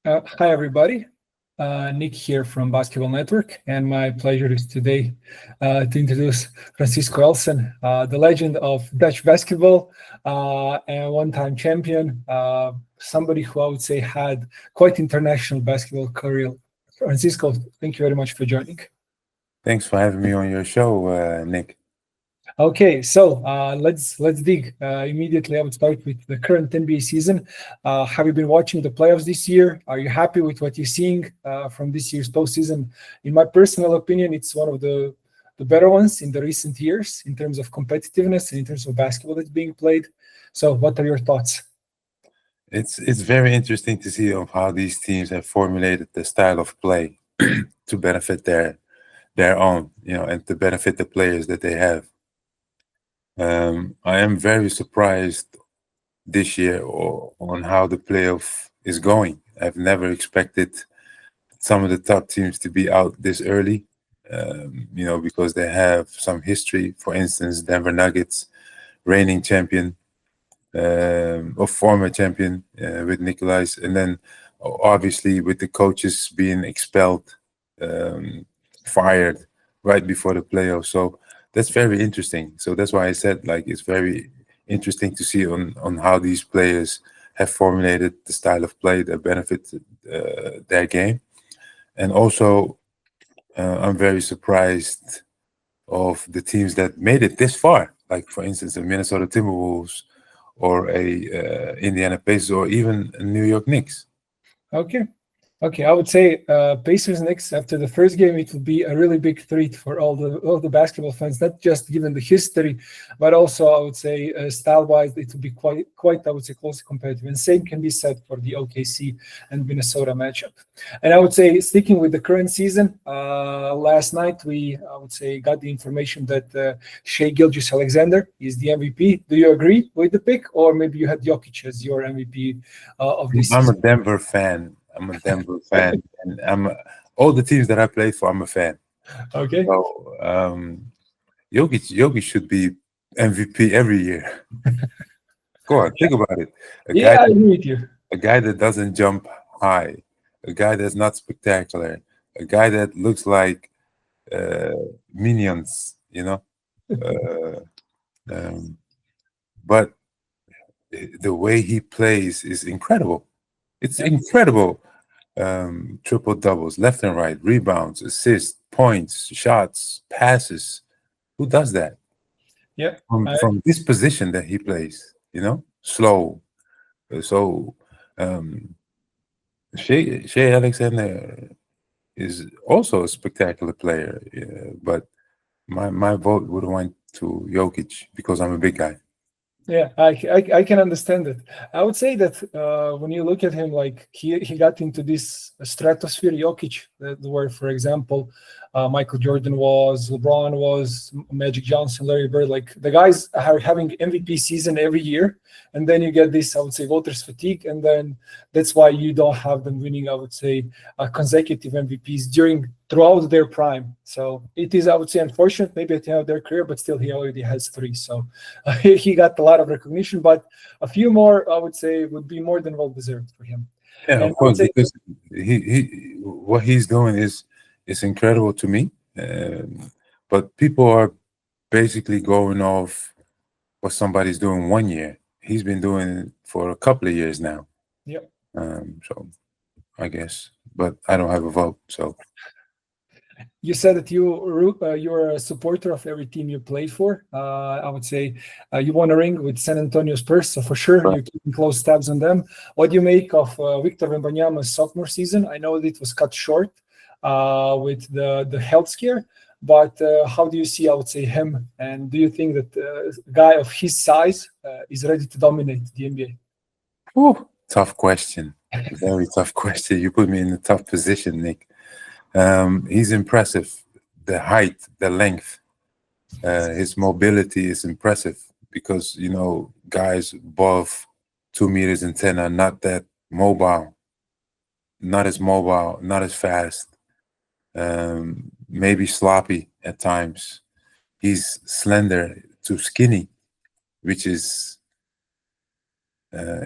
Hi, everybody. Nick here from Basketball Network, and my pleasure is today to introduce Francisco Elson, the legend of Dutch basketball and one-time champion, somebody who I would say had quite international basketball career. Francisco, thank you very much for joining. Thanks for having me on your show, Nick. Okay, so let's dig immediately. I would start with the current NBA season. Have you been watching the playoffs this year? Are you happy with what you're seeing from this year's postseason? In my personal opinion, it's one of the better ones in the recent years in terms of competitiveness and in terms of basketball that's being played. So, what are your thoughts? It's very interesting to see of how these teams have formulated the style of play to benefit their own, and to benefit the players that they have. I am very surprised this year on how the playoff is going. I've never expected some of the top teams to be out this early, because they have some history. For instance, Denver Nuggets, reigning champion, or former champion with Nikolai's, and then obviously with the coaches being expelled, fired right before the playoffs. So that's very interesting. So that's why I said like it's very interesting to see on how these players have formulated the style of play that benefits their game, and also I'm very surprised of the teams that made it this far. Like for instance, the Minnesota Timberwolves or Indiana Pacers or even New York Knicks. Okay. Okay, I would say Pacers next after the first game. It will be a really big treat for all the basketball fans, not just given the history, but also I would say style-wise, it will be quite I would say closely competitive. And same can be said for the OKC and Minnesota matchup. And I would say sticking with the current season, last night we I would say got the information that Shai Gilgeous-Alexander is the MVP. Do you agree with the pick, or maybe you had Jokic as your MVP of this I'm a season? Denver fan. And all the teams that I play for. I'm a fan. Okay. So Jokic should be MVP every year. Go on, think about it. A Yeah, guy, I agree with you. a guy that doesn't jump high, a guy that's not spectacular, a guy that looks like uh, minions. Uh, um, but the way he plays is incredible. It's Yeah, incredible. Triple doubles, left and right, rebounds, assists, points, shots, passes. Who does that yeah. from this position that he plays? Slow. So um, Shea Alexander is also a spectacular player, but my vote would have went to Jokic because I'm a big guy. Yeah, I can understand it. I would say that when you look at him, like he got into this stratosphere, Jokic, where, for example, Michael Jordan was, LeBron was, Magic Johnson, Larry Bird, like the guys are having MVP season every year, and then you get this, I would say, voters fatigue, and then that's why you don't have them winning, I would say, consecutive MVPs throughout their prime. So it is, I would say, unfortunate maybe at the end of their career, but still he already has three. So he got a lot of recognition, but a few more, I would say, would be more than well deserved for him. Yeah, And of I would course, say, because he what he's doing is incredible to me. But people are basically going off what somebody's doing 1 year. He's been doing it for a couple of years now. yeah, So I guess, but I don't have a vote. So you said that you're a supporter of every team you played for. I would say you won a ring with San Antonio Spurs, so for sure but you're keeping close tabs on them. What do you make of Victor Wembanyama's sophomore season? I know that it was cut short with the health scare, but how do you see, I would say, him? And do you think that a guy of his size is ready to dominate the NBA? whew, tough question. Very tough question. You put me in a tough position, Nick. He's impressive. The height, the length, his mobility is impressive because guys above 2 meters and 10 are not that mobile, not as fast, maybe sloppy at times. He's slender to skinny, which is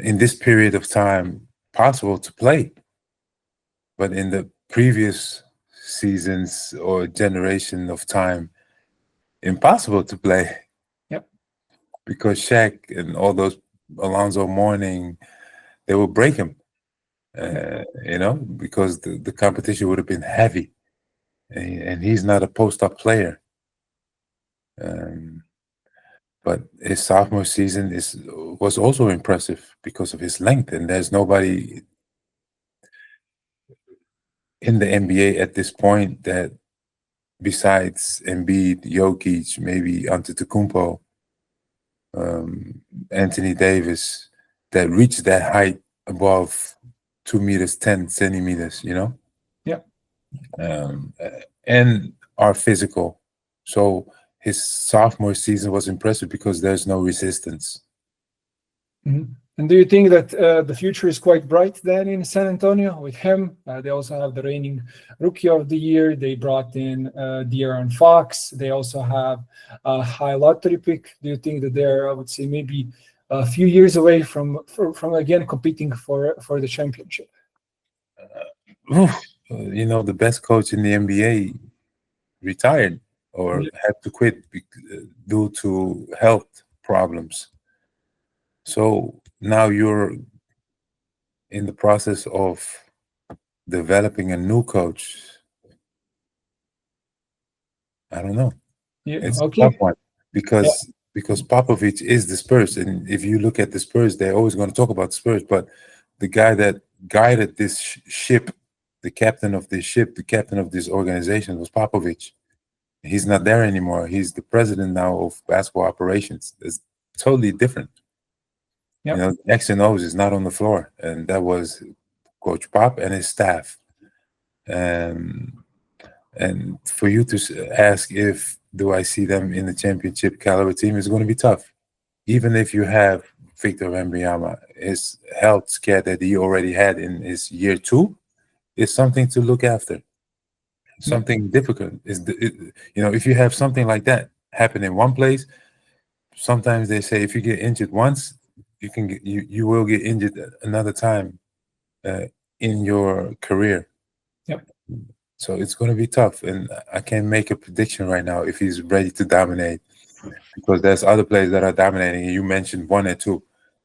in this period of time possible to play. but in the previous seasons or generation of time, impossible to play. Yep. Because Shaq and all those Alonzo Mourning, they will break him, because the competition would have been heavy, and he's not a post-up player. But his sophomore season was also impressive because of his length, and there's nobody in the NBA at this point that, besides Embiid, Jokic, maybe Antetokounmpo, Anthony Davis, that reached that height above 2 meters 10 centimeters. Yeah. And are physical. So his sophomore season was impressive because there's no resistance. Mm-hmm. And do you think that the future is quite bright then in San Antonio with him? They also have the reigning Rookie of the Year. They brought in De'Aaron Fox. They also have a high lottery pick. Do you think that they're, I would say, maybe a few years away from again competing for the championship? The best coach in the NBA retired or had to quit due to health problems. So now you're in the process of developing a new coach. I don't know. Yeah, it's okay. a tough one because Popovich is the Spurs, and if you look at the Spurs, they're always going to talk about Spurs. But the guy that guided this ship, the captain of this ship, the captain of this organization was Popovich. He's not there anymore. He's the president now of basketball operations. It's totally different. Yep. X and O's is not on the floor, and that was Coach Pop and his staff. And for you to ask if do I see them in the championship caliber team is going to be tough. Even if you have Victor Wembanyama, his health scare that he already had in his year 2 is something to look after. Something difficult is, if you have something like that happen in one place, sometimes they say if you get injured once, you will get injured another time in your career. Yep. So it's going to be tough, and I can't make a prediction right now if he's ready to dominate, because there's other players that are dominating. You mentioned one or two,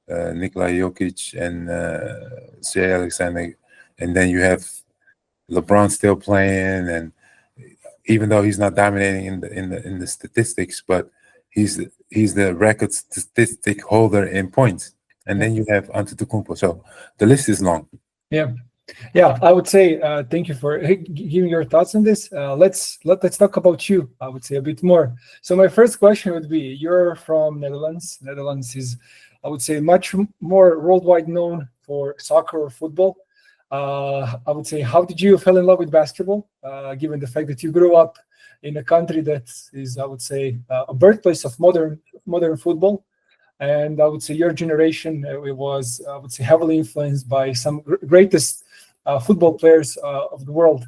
Nikola Jokic and Gilgeous-Alexander, and then you have LeBron still playing, and even though he's not dominating in the statistics, but he's the record statistic holder in points. And then you have Antetokounmpo. So the list is long. Yeah, I would say thank you for giving your thoughts on this. Let's talk about you, I would say, a bit more. So my first question would be, you're from Netherlands. Netherlands is, I would say, much more worldwide known for soccer or football. I would say, how did you fall in love with basketball, given the fact that you grew up in a country that is, I would say, a birthplace of modern football? And I would say your generation it was, I would say, heavily influenced by some greatest football players of the world.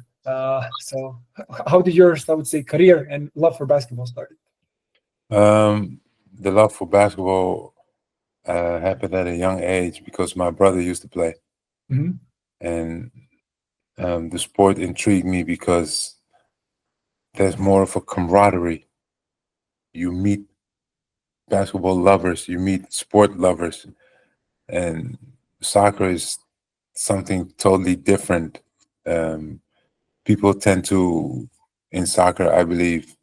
So how did yours, I would say, career and love for basketball start? The love for basketball happened at a young age because my brother used to play. Mm-hmm. And the sport intrigued me because there's more of a camaraderie. You meet basketball lovers, you meet sport lovers, and soccer is something totally different. People tend to, in soccer, I believe,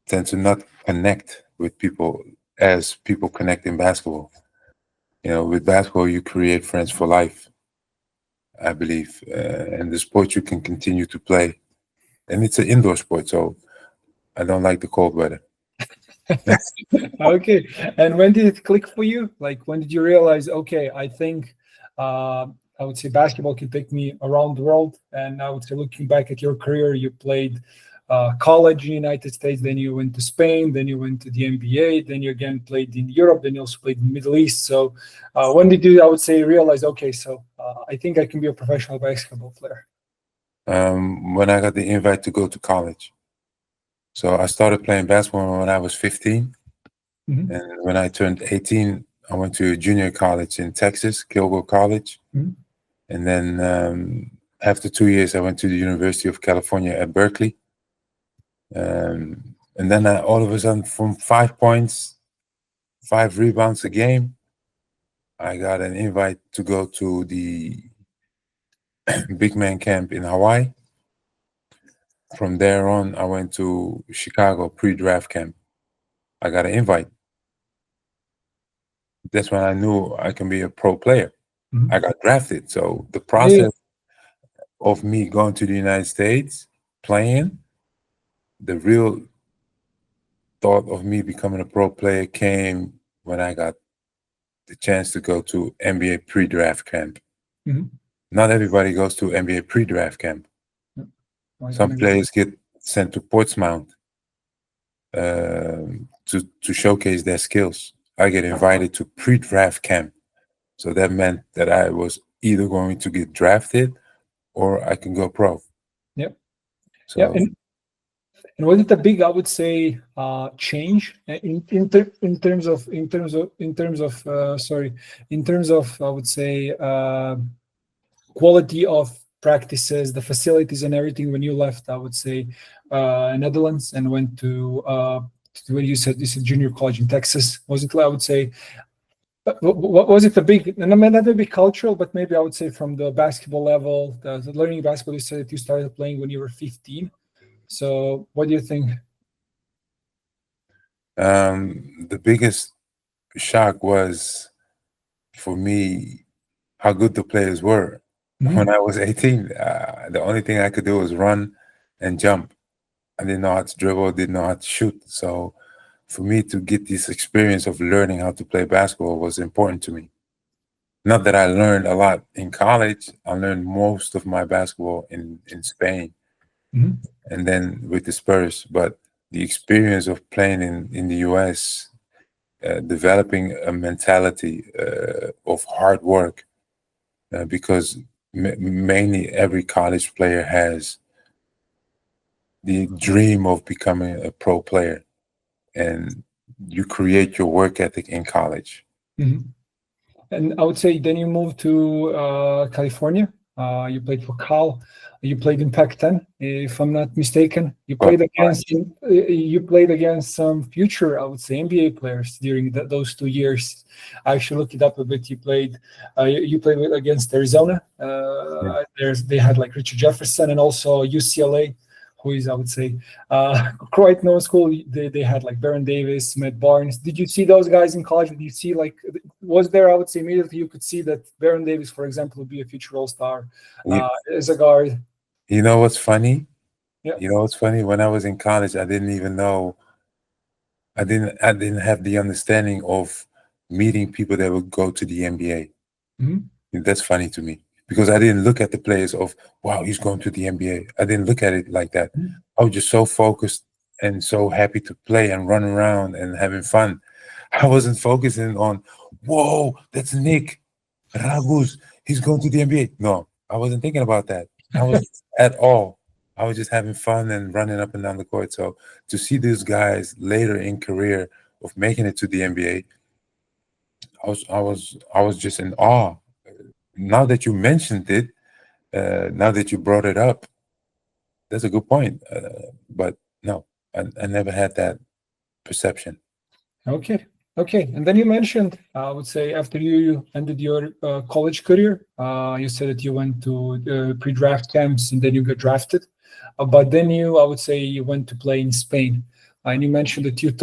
tend to not connect with people as people connect in basketball. With basketball, you create friends for life, I believe, and the sport you can continue to play. And it's an indoor sport, so I don't like the cold weather. Okay. And when did it click for you? Like, when did you realize, okay, I think I would say basketball can take me around the world? And I would say, looking back at your career, you played college in the United States, then you went to Spain, then you went to the NBA, then you again played in Europe, then you also played in the Middle East. So when did you, I would say, realize, okay, so I think I can be a professional basketball player? When I got the invite to go to college. So I started playing basketball when I was 15. Mm-hmm. And when I turned 18, I went to junior college in Texas, Gilgo College. Mm-hmm. And then after 2 years, I went to the University of California at Berkeley. And then all of a sudden, from 5 points, 5 rebounds a game, I got an invite to go to the big man camp in Hawaii. From there on, I went to Chicago pre-draft camp. I got an invite. That's when I knew I can be a pro player. I got drafted. So the process of me going to the United States, playing, the real thought of me becoming a pro player came when I got the chance to go to NBA pre-draft camp. Not everybody goes to NBA pre-draft camp. Some players get sent to Portsmouth to showcase their skills. I get invited to pre-draft camp. So that meant that I was either going to get drafted or I can go pro. Yep. So, yeah, and was it a big, I would say, change in terms of I would say quality of practices, the facilities, and everything when you left? I would say Netherlands and went to when you said junior college in Texas. Was it? I would say. What was it a big, and I mean not maybe cultural, but maybe I would say from the basketball level, the learning basketball. You said that you started playing when you were 15. So what do you think? the biggest shock was for me how good the players were. When I was 18, the only thing I could do was run and jump. I didn't know how to dribble, didn't know how to shoot. So for me to get this experience of learning how to play basketball was important to me. Not that I learned a lot in college. I learned most of my basketball in Spain and then with the Spurs. But the experience of playing in the US, developing a mentality of hard work, because mainly every college player has the dream of becoming a pro player, and you create your work ethic in college. And I would say then you moved to California. You played for Cal. You played in Pac-10, if I'm not mistaken. You played against some future, I would say, NBA players during those 2 years. I actually looked it up a bit. You played against Arizona. They had like Richard Jefferson and also UCLA, who is, I would say, quite known school. They had like Baron Davis, Matt Barnes. Did you see those guys in college? Did you see was there, I would say, immediately you could see that Baron Davis, for example, would be a future All-Star as a guard? You know what's funny? Yeah. You know what's funny? When I was in college, I didn't even know. I didn't have the understanding of meeting people that would go to the NBA. That's funny to me because I didn't look at the players of, wow, he's going to the NBA. I didn't look at it like that. I was just so focused and so happy to play and run around and having fun. I wasn't focusing on, whoa, that's Nick Ragus. He's going to the NBA. No, I wasn't thinking about that. I was at all. I was just having fun and running up and down the court. So to see these guys later in career of making it to the NBA, I was just in awe. Now that you mentioned it, now that you brought it up, that's a good point. But no, I never had that perception. Okay. And then you mentioned, I would say, after you ended your college career, you said that you went to pre-draft camps and then you got drafted. But then I would say, you went to play in Spain. And you mentioned that you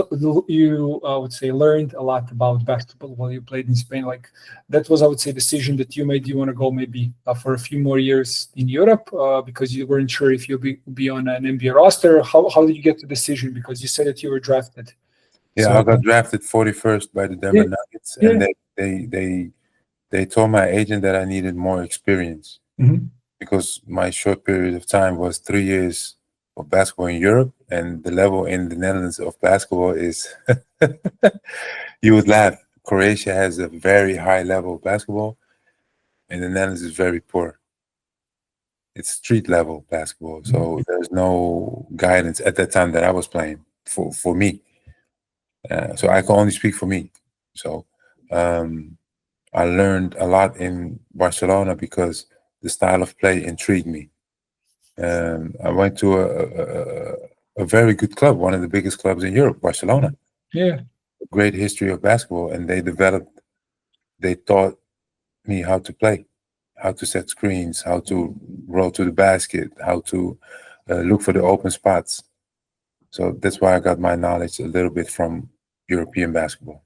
I would say, learned a lot about basketball while you played in Spain. Like that was, I would say, decision that you made. You want to go maybe for a few more years in Europe because you weren't sure if you'll be on an NBA roster. How did you get the decision? Because you said that you were drafted. Yeah, So, I got drafted 41st by the Denver Nuggets, and they told my agent that I needed more experience because my short period of time was 3 years of basketball in Europe, and the level in the Netherlands of basketball is you would laugh. Croatia has a very high level of basketball, and the Netherlands is very poor. It's street level basketball, so there's no guidance at that time that I was playing for me. So I can only speak for me. So I learned a lot in Barcelona because the style of play intrigued me. I went to a very good club, one of the biggest clubs in Europe, Barcelona. Yeah. A great history of basketball, and they taught me how to play, how to set screens, how to roll to the basket, how to look for the open spots. So that's why I got my knowledge a little bit from European basketball.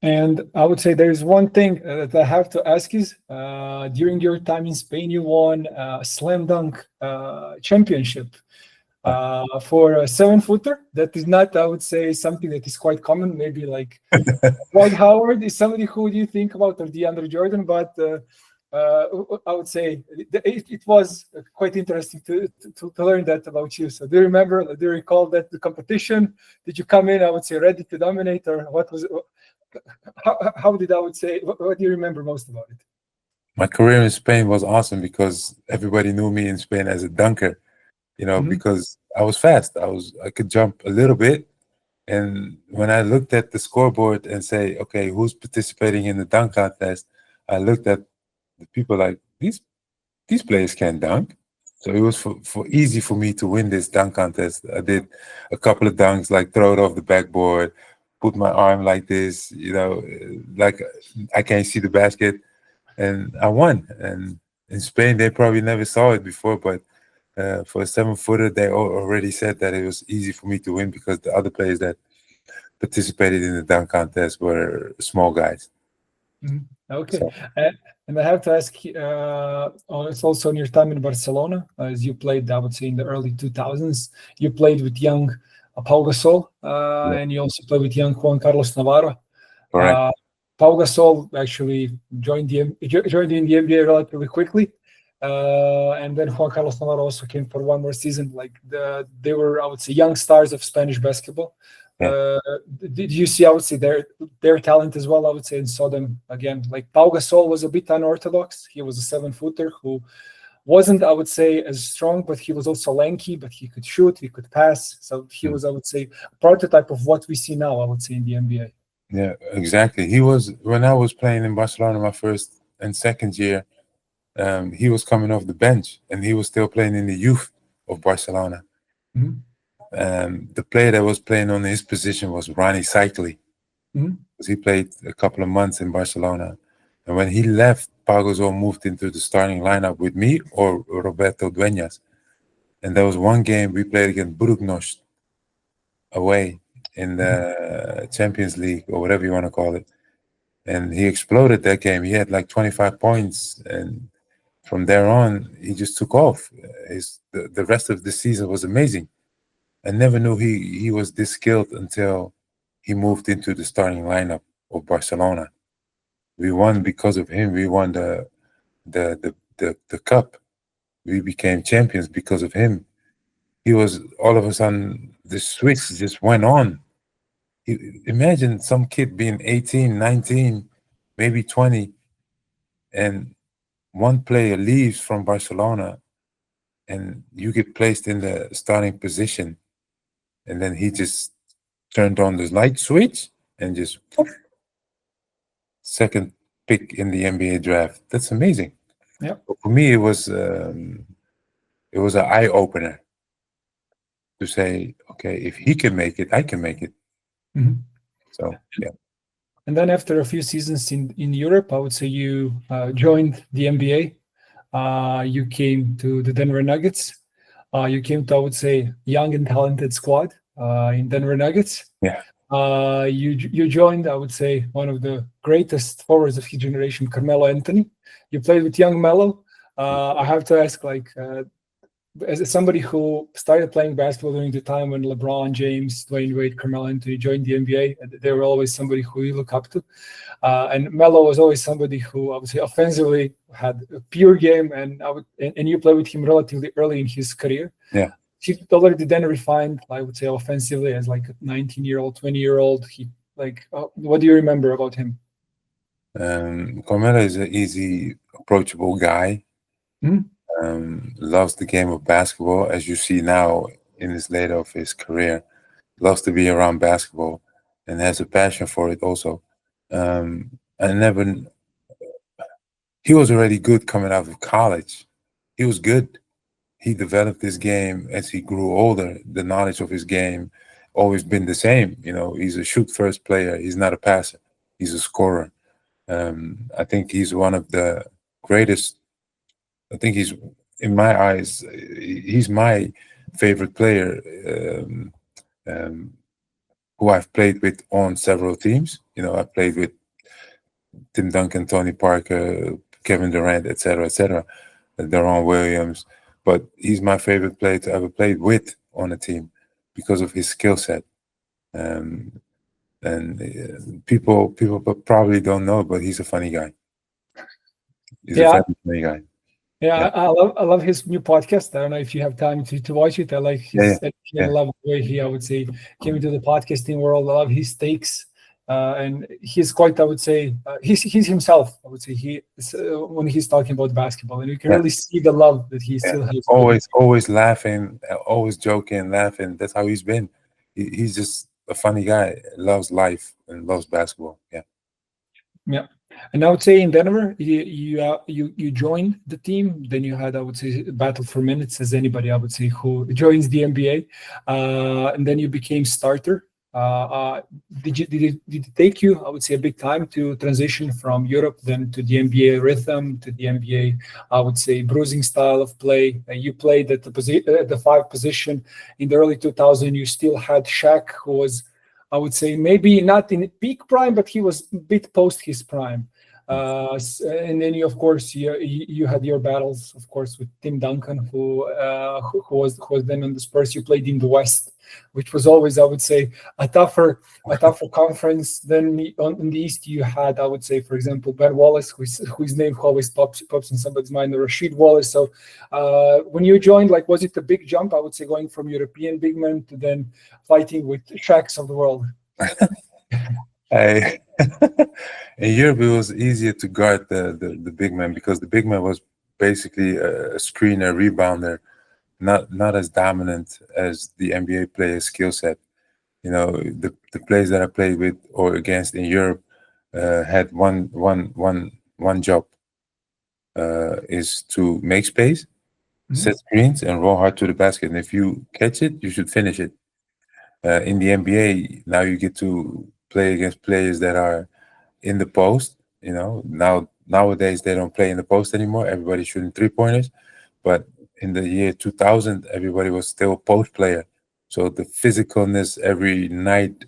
And I would say there is one thing that I have to ask is during your time in Spain, you won a slam dunk championship for a 7-footer. That is not, I would say, something that is quite common. Maybe like Dwight Howard is somebody who you think about, or DeAndre Jordan, but I would say it was quite interesting to learn that about you. So do you remember, do you recall that the competition? Did you come in, I would say, ready to dominate, or what was it? How did I would say, what do you remember most about it? My career in Spain was awesome because everybody knew me in Spain as a dunker, because I was fast. I could jump a little bit. And when I looked at the scoreboard and say, okay, who's participating in the dunk contest, I looked at the people like, these players can't dunk. So it was for easy for me to win this dunk contest. I did a couple of dunks, like throw it off the backboard, put my arm like this, like I can't see the basket, and I won. And in Spain, they probably never saw it before, but for a 7-footer, they already said that it was easy for me to win because the other players that participated in the dunk contest were small guys. Okay. So. And I have to ask, it's also in your time in Barcelona, as you played, I would say, in the early 2000s. You played with young Pau Gasol, and you also played with young Juan Carlos Navarro. Correct. Pau Gasol actually joined in the NBA relatively quickly. And then Juan Carlos Navarro also came for one more season. Like they were, I would say, young stars of Spanish basketball. Yeah. Did you see, I would say, their talent as well, I would say, and saw them again? Like Pau Gasol was a bit unorthodox. He was a 7-footer who wasn't, I would say, as strong, but he was also lanky, but he could shoot, he could pass. So he was, I would say, a prototype of what we see now, I would say, in the NBA. Yeah, exactly. He was, when I was playing in Barcelona my first and second year, he was coming off the bench and he was still playing in the youth of Barcelona. The player that was playing on his position was Ronnie Cycli, because he played a couple of months in Barcelona. And when he left, Pau Gasol moved into the starting lineup with me or Roberto Dueñas. And there was one game we played against Burgos away in the Champions League, or whatever you want to call it. And he exploded that game. He had like 25 points. And from there on, he just took off. The rest of the season was amazing. I never knew he was this skilled until he moved into the starting lineup of Barcelona. We won because of him. We won the cup. We became champions because of him. He was, all of a sudden, the switch just went on. Imagine some kid being 18, 19, maybe 20, and one player leaves from Barcelona and you get placed in the starting position, and then he just turned on the light switch and just second pick in the NBA draft. That's amazing. Yeah. For me, it was an eye opener to say, okay, if he can make it, I can make it. So yeah. And then after a few seasons in Europe, I would say you joined the NBA. You came to the Denver Nuggets. You came to, I would say, young and talented squad in Denver Nuggets. Yeah. You joined, I would say, one of the greatest forwards of his generation, Carmelo Anthony. You played with young Melo. I have to ask, like, as somebody who started playing basketball during the time when LeBron James, Dwayne Wade, Carmelo Anthony joined the NBA, they were always somebody who you look up to. And Melo was always somebody who, I would say, offensively had a pure game, and you played with him relatively early in his career. Yeah. He already then refined, I would say, offensively as like a 19-year-old, 20-year-old. What do you remember about him? Carmelo is an easy, approachable guy. Loves the game of basketball, as you see now in this later of his career. Loves to be around basketball and has a passion for it also. I never he was already good coming out of college. He was good. He developed his game as he grew older. The knowledge of his game always been the same. You know, he's a shoot first player. He's not a passer. He's a scorer. I think he's one of the greatest. I think he's, in my eyes, he's my favorite player um, who I've played with on several teams. You know, I played with Tim Duncan, Tony Parker, Kevin Durant, etc., Deron Williams. But he's my favorite player to ever played with on a team because of his skill set. Um, and people probably don't know, but he's a funny guy. He's a Yeah, very funny guy. yeah, Yeah, I love his new podcast. I don't know if you have time to watch it. I like yeah, yeah, his energy and yeah. I love the way he, I would say, came into the podcasting world. I love his takes, and he's quite, I would say, he's himself. I would say he is, when he's talking about basketball, and you can Yeah. really see the love that he Yeah. still has for the. Always laughing, always joking, laughing. That's how he's been. He's just a funny guy. Loves life and loves basketball. Yeah. Yeah, and I would say in Denver, you joined the team. Then you had, I would say, battle for minutes as anybody, I would say, who joins the NBA, and then you became starter. Did it take you, I would say, a big time to transition from Europe then to the NBA rhythm, to the NBA, I would say, bruising style of play? You played at the five position in the early 2000s. You still had Shaq, who was, I would say, maybe not in peak prime, but he was a bit post his prime. And then you, of course, you had your battles, of course, with Tim Duncan, who was then on the Spurs. You played in the West, which was always, I would say, a tougher conference. Then in the East, you had, I would say, for example, Ben Wallace, whose name always pops in somebody's mind, or Rashid Wallace. So when you joined, like, was it a big jump? I would say, going from European big men to then fighting with Shaqs of the world. I in Europe it was easier to guard the big man because the big man was basically a screener, rebounder, not as dominant as the NBA player's skill set. You know, the players that I played with or against in Europe had one job is to make space, Mhm. set screens, and roll hard to the basket. And if you catch it, you should finish it. In the NBA, now you get to play against players that are in the post. You know, nowadays they don't play in the post anymore. Everybody's shooting 3-pointers. But in the year 2000, everybody was still a post player. So the physicalness every night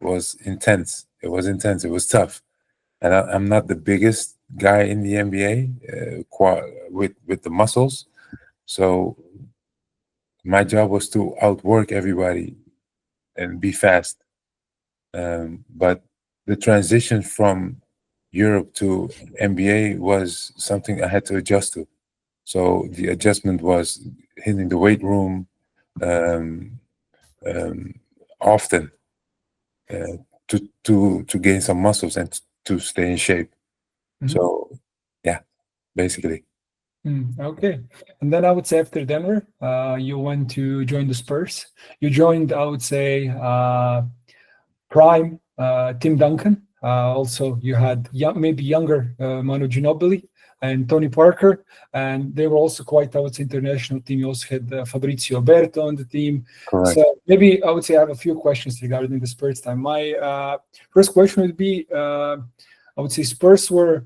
was intense. It was intense. It was tough. And I'm not the biggest guy in the NBA with the muscles. So my job was to outwork everybody and be fast. But the transition from Europe to NBA was something I had to adjust to. So the adjustment was hitting the weight room um, um, often uh, to gain some muscles and to stay in shape. Mhm. So yeah, basically. Okay. And then I would say after Denver, you went to join the Spurs. You joined, I would say, prime Tim Duncan. Also, you had maybe younger Manu Ginobili and Tony Parker, and they were also quite, I would say, international team. You also had Fabrizio Alberto on the team. Correct. So maybe I would say I have a few questions regarding the Spurs time. My first question would be, I would say Spurs were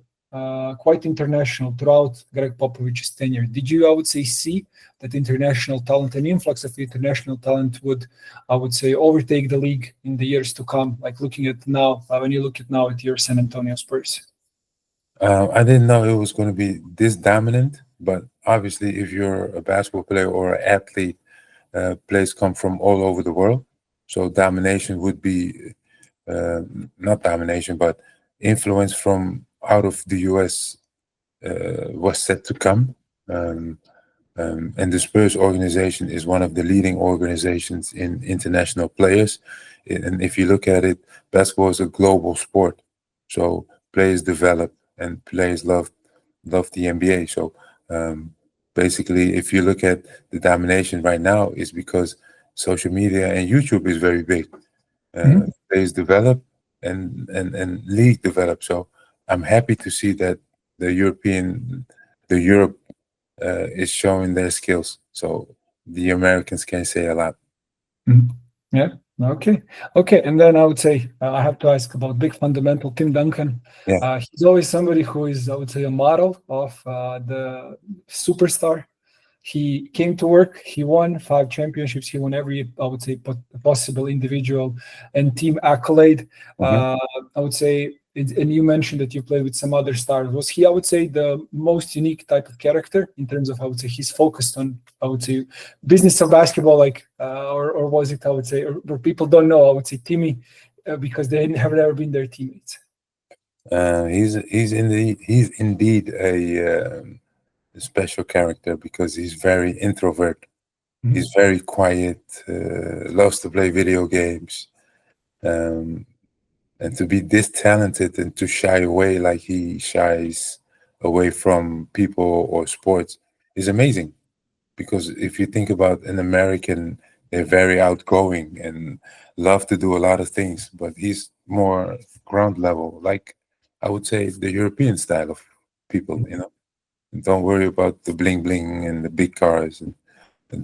quite international throughout Gregg Popovich's tenure. Did you, I would say, see that international talent and influx of international talent would, I would say, overtake the league in the years to come? Like looking at now, when you look at now at your San Antonio Spurs. I didn't know it was going to be this dominant, but obviously, if you're a basketball player or an athlete, players come from all over the world. So domination would be not domination, but influence from out of the US was set to come. Um, and the Spurs organization is one of the leading organizations in international players. And if you look at it, basketball is a global sport. So players develop and players love the NBA. So basically, if you look at the domination right now, it's because social media and YouTube is very big. Mhm. Players develop and league develop. So I'm happy to see that the European, the Europe is showing their skills. So the Americans can say a lot. Mhm. Yeah. Okay. Okay. And then I would say I have to ask about big fundamental Tim Duncan. Yeah. He's always somebody who is, I would say, a model of the superstar. He came to work. He won 5 championships. He won every, I would say, possible individual and team accolade. Mhm. I would say, and you mentioned that you played with some other stars. Was he, I would say, the most unique type of character in terms of, I would say, he's focused on, I would say, business of basketball, like, or was it, I would say, or people don't know, I would say, Timmy, because they have never been their teammates. He's indeed a special character because he's very introvert. Mhm. He's very quiet, loves to play video games, um, and to be this talented and to shy away like he shies away from people or sports is amazing. Because if you think about an American, they're very outgoing and love to do a lot of things, but he's more ground level, like I would say the European style of people, you know. Don't worry about the bling bling and the big cars and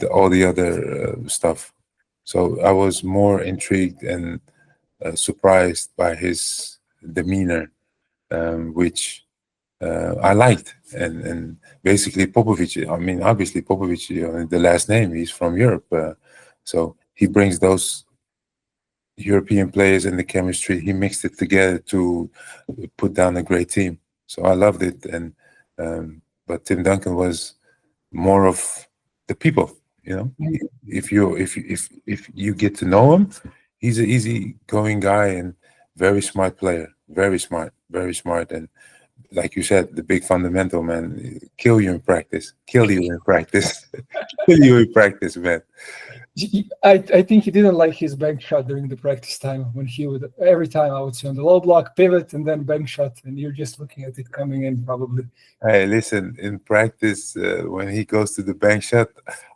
all the other stuff. So I was more intrigued and surprised by his demeanor, which I liked. And basically Popovich, I mean, obviously Popovich, the last name, he's from Europe. So he brings those European players and the chemistry. He mixed it together to put down a great team. So I loved it. And but Tim Duncan was more of the people. You know, if you get to know him, he's an easygoing guy and very smart player. Very smart. And like you said, the big fundamental, man, kill you in practice. Kill you in practice. Kill you in practice, man. I think he didn't like his bank shot during the practice time when he would every time I would see on the low block pivot and then bank shot and you're just looking at it coming in probably. Hey, listen, in practice, when he goes to the bank shot,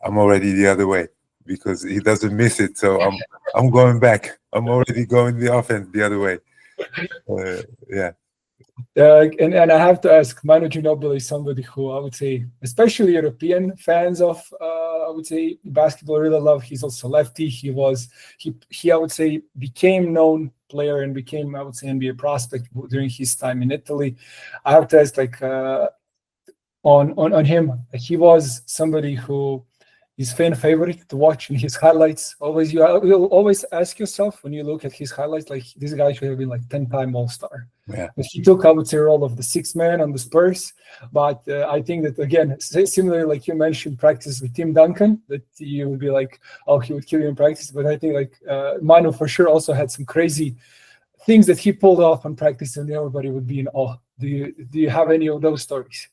I'm already the other way because he doesn't miss it. So I'm going back. I'm already going the offense the other way. Yeah. And I have to ask, Manu Ginobili is somebody who I would say, especially European fans of I would say basketball really love. He's also lefty. He I would say became known player and became I would say NBA prospect during his time in Italy. I have to ask like on him. He was somebody who is fan favorite to watch in his highlights. Always you will always ask yourself when you look at his highlights, like this guy should have been like 10-time All-Star. Yeah. But he took, I would say, role of the sixth man on the Spurs. But I think that again, similar like you mentioned, practice with Tim Duncan, that you would be like, oh, he would kill you in practice. But I think like Manu for sure also had some crazy things that he pulled off on practice, and everybody would be in awe. Do you have any of those stories?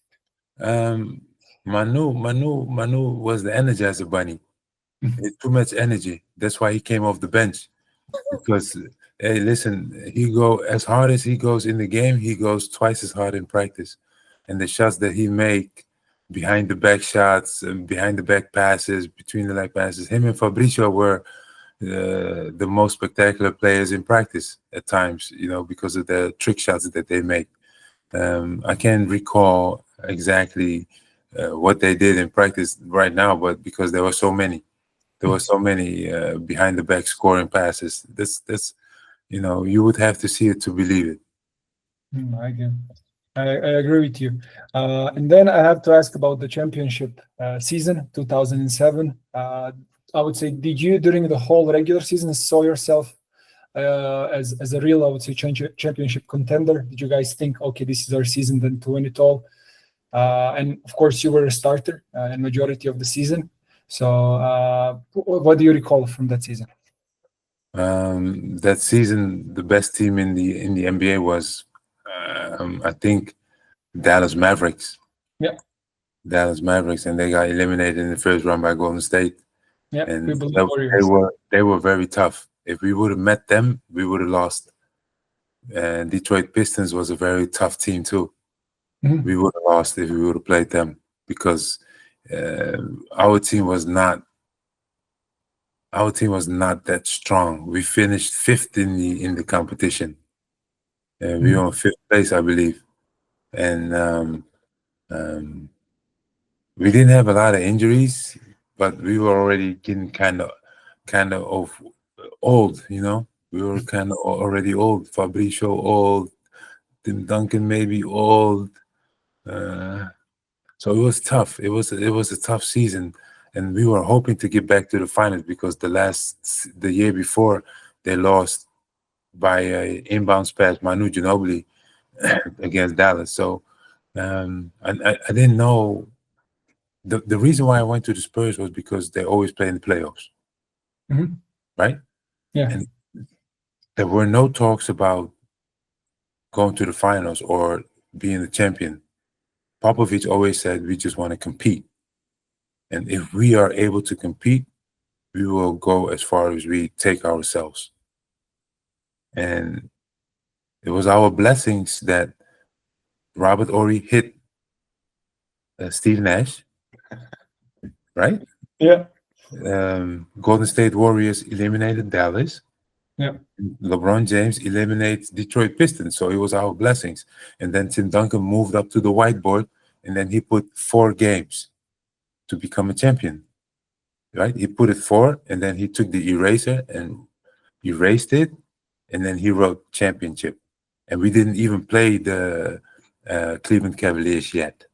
Manu was the Energizer Bunny. It's too much energy. That's why he came off the bench. Because hey, listen, he go as hard as he goes in the game, he goes twice as hard in practice. And the shots that he make, behind the back shots, and behind the back passes, between the leg passes, him and Fabricio were the most spectacular players in practice at times. You know, because of the trick shots that they make. I can't recall exactly what they did in practice right now, but because there were so many. There were so many behind the back scoring passes. That's you would have to see it to believe it. I agree. I agree with you. And then I have to ask about the championship season, 2007. I would say, did you during the whole regular season saw yourself as a real, I would say, championship contender? Did you guys think, okay, this is our season then to win it all? And of course, you were a starter in majority of the season. So, what do you recall from that season? That season, the best team in the NBA was, I think, Dallas Mavericks. Yeah. Dallas Mavericks, and they got eliminated in the first round by Golden State. Yeah, And we believe they Warriors. were very tough. If we would have met them, we would have lost. And Detroit Pistons was a very tough team too. Mhm. We would have lost if we would have played them because our team was not that strong. We finished fifth in the competition, and we were on fifth place, I believe. and um, we didn't have a lot of injuries, but we were already getting kind of old. We were kind of already old. Fabricio old, Tim Duncan maybe old. Uh, so it was tough. It was a tough season, and we were hoping to get back to the finals because the year before they lost by a inbounds pass, Manu Ginobili against Dallas. So I didn't know the reason why I went to the Spurs was because they always play in the playoffs, Mhm. right? Yeah. And there were no talks about going to the finals or being the champion. Popovich always said we just want to compete, and if we are able to compete, we will go as far as we take ourselves. And it was our blessings that Robert Ory hit Steve Nash, right? Yeah. Golden State Warriors eliminated Dallas. Yeah. LeBron James eliminates Detroit Pistons. So it was our blessings. And then Tim Duncan moved up to the whiteboard, and then he put 4 games to become a champion, right? He put it 4, and then he took the eraser and erased it, and then he wrote championship. And we didn't even play the Cleveland Cavaliers yet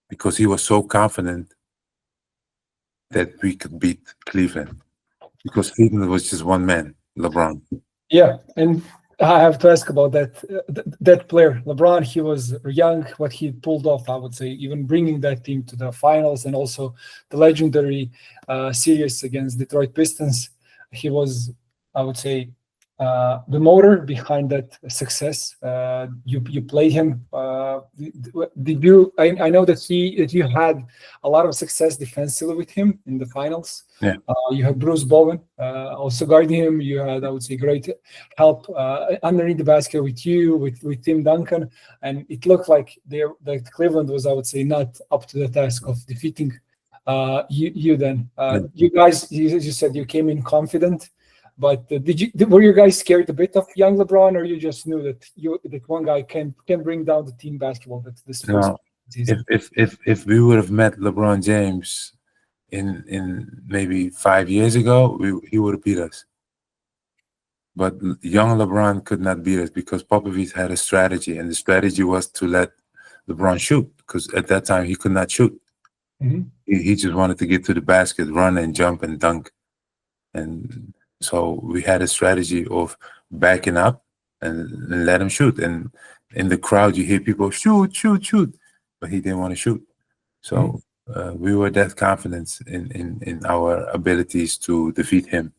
because he was so confident that we could beat Cleveland because Cleveland was just one man, LeBron. Yeah, and I have to ask about that player, LeBron. He was young. What he pulled off, I would say, even bringing that team to the finals, and also the legendary series against Detroit Pistons. He was, I would say, the motor behind that success. You played him. Did you? I know that you had a lot of success defensively with him in the finals. Yeah. You had Bruce Bowen also guarding him. You had, I would say, great help underneath the basket with you, with Tim Duncan, and it looked like that Cleveland was, I would say, not up to the task of defeating you. Then you guys, you said you came in confident, but were you guys scared a bit of young LeBron, or you just knew that one guy can bring down the team basketball? That's this first No, season. if we would have met LeBron James in maybe 5 years ago, he would have beat us. But young LeBron could not beat us because Popovich had a strategy, and the strategy was to let LeBron shoot because at that time he could not shoot. Mhm. He just wanted to get to the basket, run and jump and dunk. And so we had a strategy of backing up and let him shoot. And in the crowd, you hear people shoot, shoot, shoot, but he didn't want to shoot. So we were that confident in our abilities to defeat him.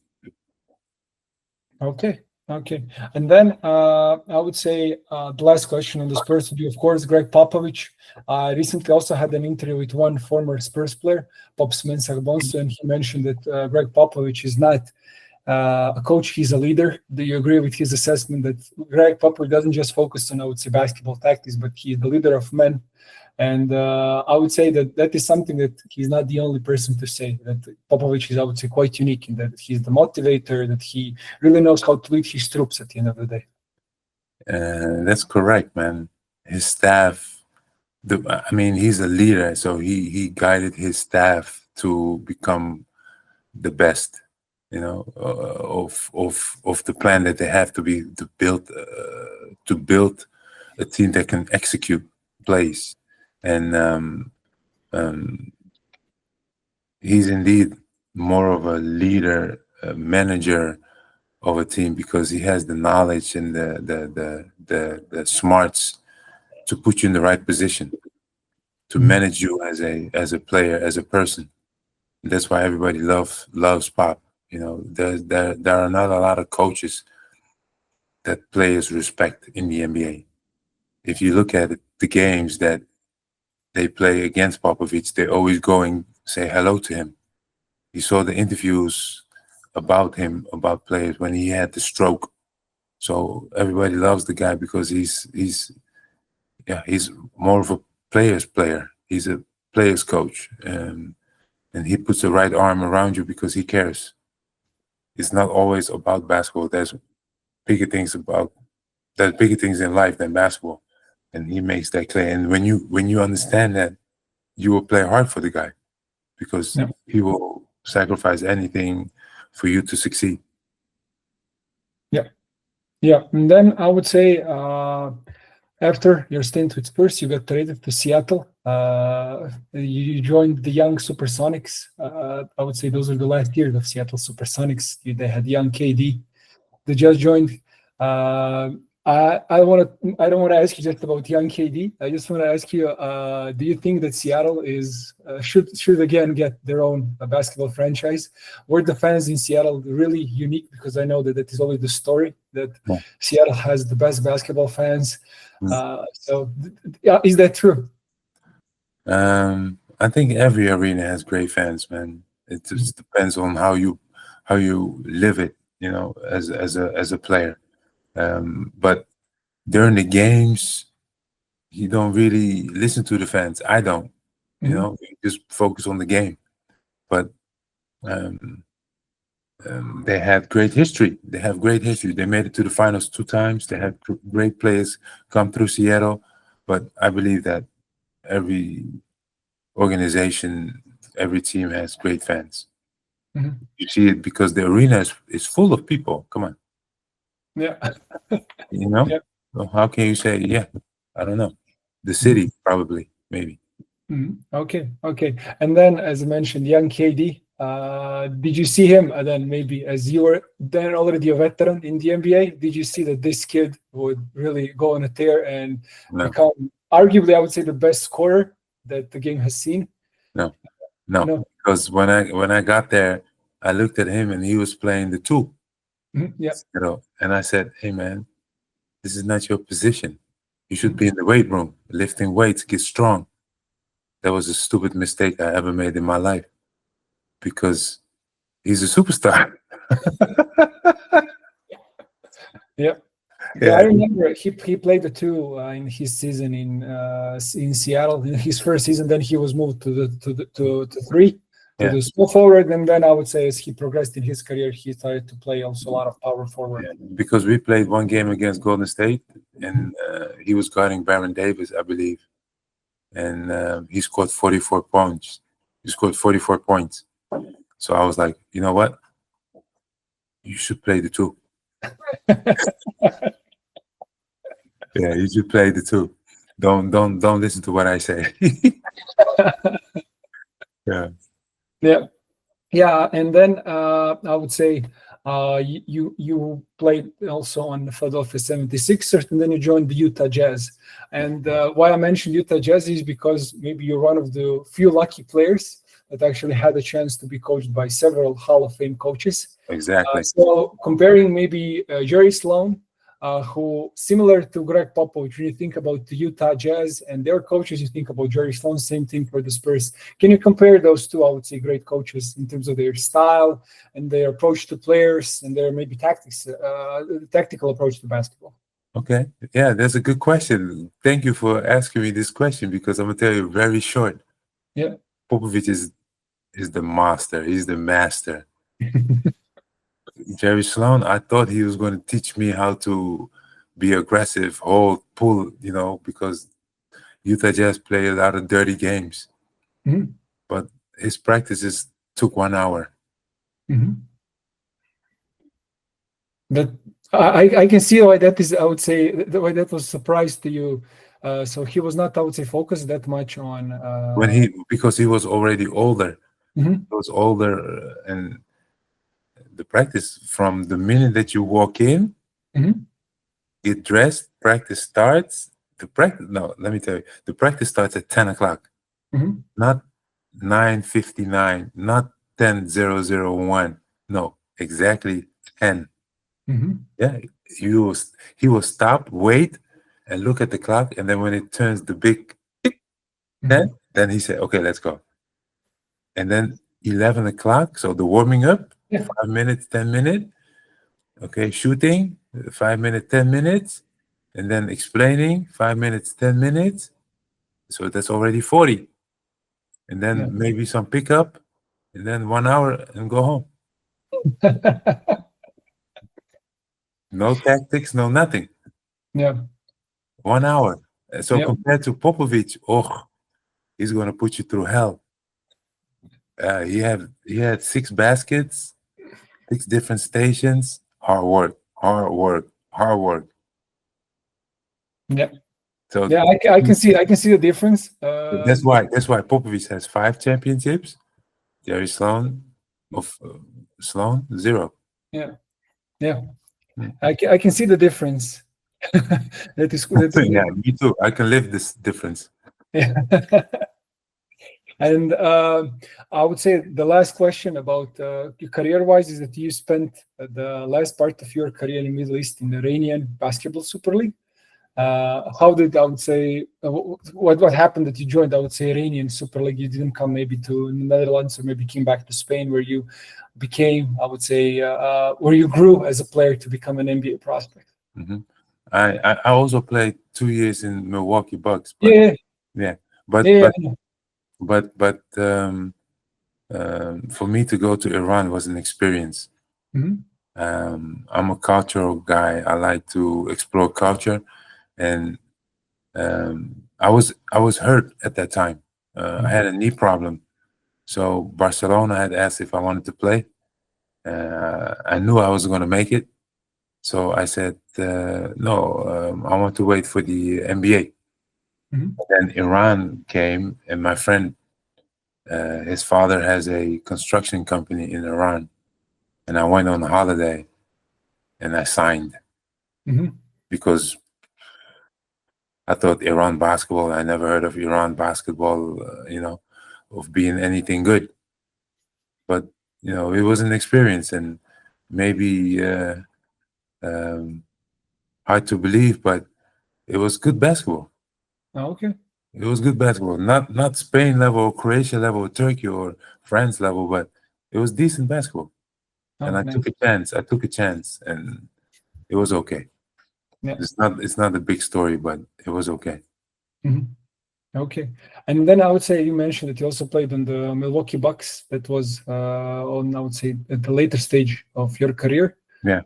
Okay. Okay. And then I would say the last question on the Spurs would be, of course, Gregg Popovich. I recently also had an interview with one former Spurs player, Pops Mensah-Bonsu, and he mentioned that Gregg Popovich is not a coach, he's a leader. Do you agree with his assessment that Gregg Popovich doesn't just focus on, I would say, basketball tactics, but he's the leader of men? And I would say that is something that he's not the only person to say. That Popovich is, I would say, quite unique in that he's the motivator, that he really knows how to lead his troops at the end of the day. That's correct, man. His staff, he's a leader, so he guided his staff to become the best, of the plan that they have to be to build a team that can execute plays, and he's indeed more of a leader, a manager of a team because he has the knowledge and the smarts to put you in the right position to manage you as a player, as a person. That's why everybody loves Pop. There are not a lot of coaches that players respect in the NBA. If you look at it, the games that they play against Popovich, they always go and say hello to him. You saw the interviews about him, about players when he had the stroke. So everybody loves the guy because he's more of a player's player. He's a player's coach, and he puts the right arm around you because he cares. It's not always about basketball. There's bigger things in life than basketball. and he makes that play. And when you understand that, you will play hard for the guy because Yeah. he will sacrifice anything for you to succeed. Yeah. Yeah. And then I would say after your stint with Spurs, you got traded to Seattle. You joined the young Supersonics. I would say those are the last years of Seattle Supersonics. They had young KD. They just joined. I don't want to ask you just about young KD. I just want to ask you: do you think that Seattle is should again get their own basketball franchise? Were the fans in Seattle really unique? Because I know that that is always the story that Yeah. Seattle has the best basketball fans. Mm. Yeah, is that true? I think every arena has great fans, man. It just depends on how you live it, as a player. But during the games, you don't really listen to the fans. I don't. Mhm. You just focus on the game. But um, they have great history. They have great history. They made it to the finals 2 times. They have great players come through Seattle. But I believe that every organization, every team has great fans. Mhm. You see it because the arena is full of people. Come on, Yeah. you know. Yeah. So how can you say, yeah? I don't know. The Mhm. city probably, maybe. Okay, okay. And then, as I mentioned, young KD. Did you see him? And then maybe as you were then already a veteran in the NBA, did you see that this kid would really go on a tear and No, become arguably, I would say, the best scorer that the game has seen? no, no. No. Because when I got there, I looked at him and he was playing the two. Yeah. And I said, "Hey, man, this is not your position. You should be in the weight room, lifting weights, get strong." That was a stupid mistake I ever made in my life because he's a superstar. Yeah. Yeah, I Yeah, remember he played the two in his season in Seattle in his first season. Then he was moved to three to yeah, the small forward, and then I would say as he progressed in his career, he started to play also a lot of power forward. yeah. Because we played one game against Golden State, and he was guarding Baron Davis, I believe, and he scored 44 points. He scored 44 points. So I was like, you know what? You should play the two. Yeah, you should play the two. Don't listen to what I say. Yeah. Yeah, yeah, and then I would say you played also on the Philadelphia 76ers, and then you joined the Utah Jazz. And why I mentioned Utah Jazz is because maybe you're one of the few lucky players that actually had a chance to be coached by several Hall of Fame coaches. Exactly. So comparing maybe Jerry Sloan, who similar to Gregg Popovich, when you think about the Utah Jazz and their coaches, you think about Jerry Sloan. Same thing for the Spurs. Can you compare those two? I would say great coaches in terms of their style and their approach to players and their maybe tactical approach to basketball. Okay. Yeah, that's a good question. Thank you for asking me this question because I'm gonna tell you very short. Yeah. Popovich is the master. He's the master. Jerry Sloan, I thought he was going to teach me how to be aggressive, hold, pull, because Utah Jazz play a lot of dirty games. Mhm. But his practices took 1 hour. Mhm. That I can see why that is. I would say the way that was surprise to you. So he was not, I would say, focused that much on. Because he was already older. Mhm. He was older, and the practice from the minute that you walk in, Mhm. get dressed, practice starts. The practice, no, let me tell you, the practice starts at 10 o'clock, Mhm. not 9:59, not 10:001. No, exactly 10. Mhm. Yeah, he will stop, wait, and look at the clock, and then when it turns the big tick, 10, Mhm. then he said, "Okay, let's go." And then 11 o'clock, so the warming up, Yeah. 5 minutes, 10 minutes. Okay, shooting, 5 minutes, 10 minutes, and then explaining, 5 minutes, 10 minutes. So that's already 40. And Yeah. then maybe some pickup, and then 1 hour and go home. No tactics, no nothing. Yeah. 1 hour. So Yeah. compared to Popovich, he's gonna put you through hell. He had 6 baskets, 6 different stations. Hard work, hard work, hard work. Yeah. So Yeah, I can see the difference. that's why Popovich has 5 championships. Jerry Sloan of Sloan 0. Yeah, yeah, Mm. I can see the difference. Yeah, me too. I can live this difference. Yeah. And I would say the last question about your career-wise is that you spent the last part of your career in Middle East in the Iranian Basketball Super League. How did I would say what happened that you joined? I would say Iranian Super League. You didn't come maybe to the Netherlands or maybe came back to Spain, where you became, I would say, where you grew as a player to become an NBA prospect. Mm-hmm. I also played 2 years in Milwaukee Bucks, but Yeah, yeah, but yeah, but but for me to go to Iran was an experience. Mhm. I'm a cultural guy. I like to explore culture, and I was hurt at that time. I had a knee problem, so Barcelona had asked if I wanted to play. I knew I was going to make it, so I said no. I want to wait for the NBA. Mhm. Then Iran came, and my friend, his father has a construction company in Iran, and I went on holiday, and I signed Mhm. because I thought Iran basketball. I never heard of Iran basketball, of being anything good. But it was an experience, and maybe um, hard to believe, but it was good basketball. Okay. It was good basketball, not Spain level, Croatia level, Turkey or France level, but it was decent basketball. And Oh, I took nice. a chance. I took a chance, and it was okay. Yeah. It's not a big story, but it was okay. Mhm. Okay. And then I would say you mentioned that you also played on the Milwaukee Bucks. That was on, I would say, at the later stage of your career. Yeah.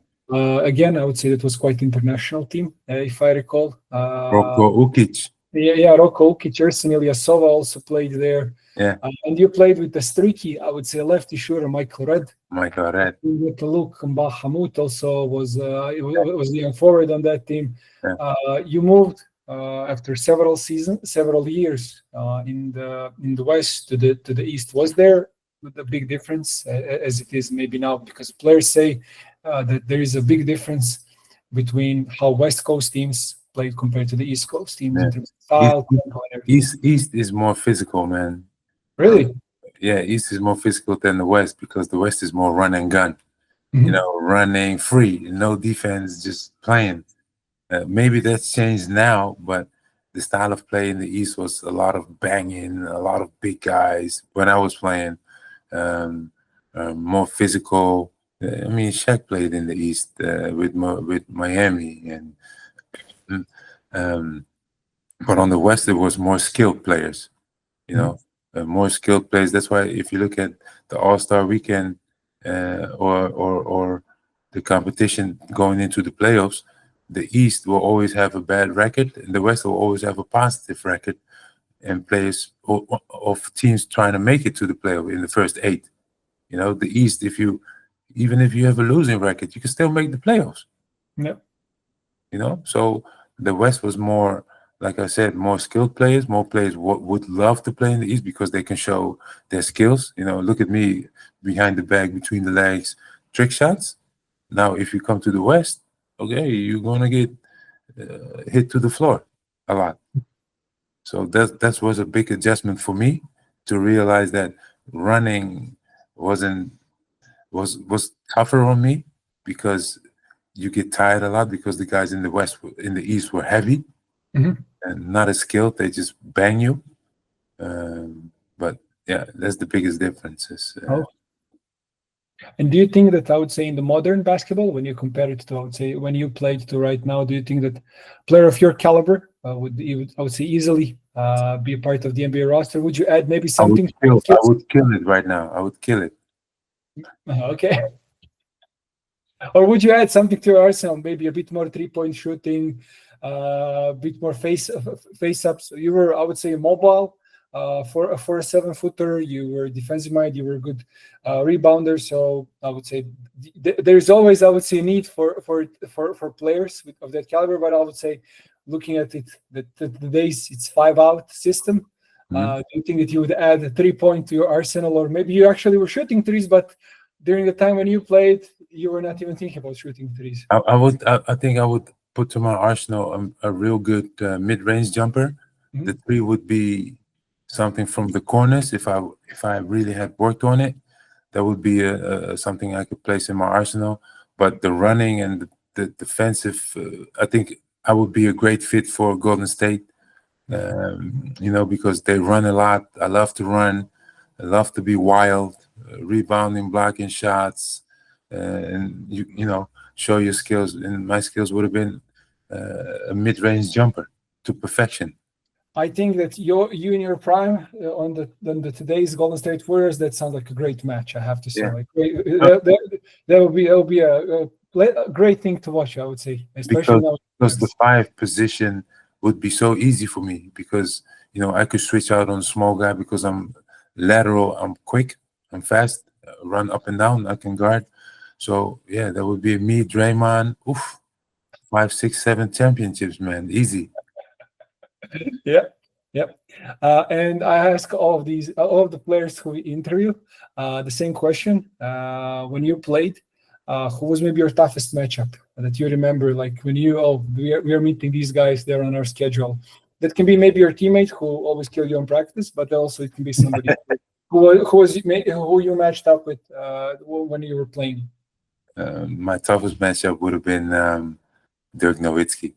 Again, I would say that was quite international team, if I recall. Rocco Ukic. Yeah, Rocco Jokic, Ersan Ilyasova also played there. Yeah. And you played with the streaky, I would say, lefty shooter Michael Redd. Michael Redd. With Luke Hamut also was the young forward on that team. Yeah. You moved after several years in the West to the East. Was there a big difference as it is maybe now? Because players say that there is a big difference between how West Coast teams played compared to the East Coast teams in Yeah. terms of style, tempo, and everything. East is more physical, man. Really? Yeah, East is more physical than the West because the West is more run and gun. Mhm. Running free, no defense, just playing. Maybe that's changed now, but the style of play in the East was a lot of banging, a lot of big guys. When I was playing, um, more physical. I mean, Shaq played in the East with Miami, um, but on the West it was more skilled players. More skilled players. That's why if you look at the All-Star weekend or the competition going into the playoffs, the East will always have a bad record, and the West will always have a positive record, and players of teams trying to make it to the playoff in the first 8. The East, even if you have a losing record, you can still make the playoffs. Yeah. So the West was more, like I said, more skilled players. More players would love to play in the East because they can show their skills. Look at me behind the back, between the legs, trick shots. Now, if you come to the West, okay, you're gonna get hit to the floor a lot. So that was a big adjustment for me to realize that running was tougher on me because you get tired a lot because the guys in the East were heavy Mhm. and not as skilled. They just bang you. But yeah, that's the biggest differences. Oh. And do you think that I would say in the modern basketball, when you compare it to, I would say, when you played to right now, do you think that player of your caliber I would say, easily be a part of the NBA roster? Would you add maybe I would something? kill it right now. I would kill it. Okay. Or would you add something to your arsenal? Maybe a bit more 3-point shooting, a bit more face up. So you were, I would say, mobile. For a 7-footer, you were defensive minded. You were a good rebounder. So I would say there's always, I would say, need for players of that caliber. But I would say, looking at it, the days it's 5-out system. Do you think that you would add a 3-point to your arsenal, or maybe you actually were shooting threes, but during the time when you played, you were not even thinking about shooting threes? I think I would put to my arsenal a real good mid-range jumper. The three would be something from the corners. If I really had worked on it, that would be something I could place in my arsenal. But the running and the defensive, I think I would be a great fit for Golden State. Because they run a lot. I love to run. I love to be wild, rebounding, blocking shots, and show your skills. And my skills would have been a mid-range jumper to perfection. I think that you in your prime on the today's Golden State Warriors, that sounds like a great match. I have to say, that would be a great thing to watch. I would say, especially because the 5 position would be so easy for me, because I could switch out on a small guy because I'm lateral, I'm quick, I'm fast, run up and down, I can guard. So yeah, that would be me, Draymond. 5, 6, 7 championships, man, easy. Yeah. And I ask all of the players who we interview the same question. When you played, who was maybe your toughest matchup that you remember? Like when we are meeting these guys, they're on our schedule. That can be maybe your teammate who always kill you on practice, but also it can be somebody who you matched up with when you were playing. My toughest matchup would have been Dirk Nowitzki.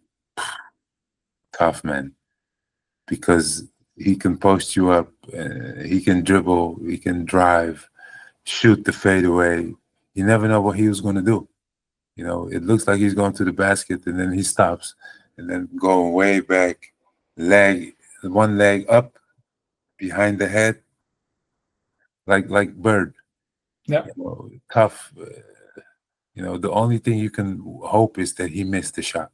Tough, man, because he can post you up, he can dribble, he can drive, shoot the fadeaway. You never know what he was going to do. It looks like he's going to the basket, and then he stops, and then going way back, one leg up behind the head, like Bird. Yeah. Tough. The only thing you can hope is that he missed the shot.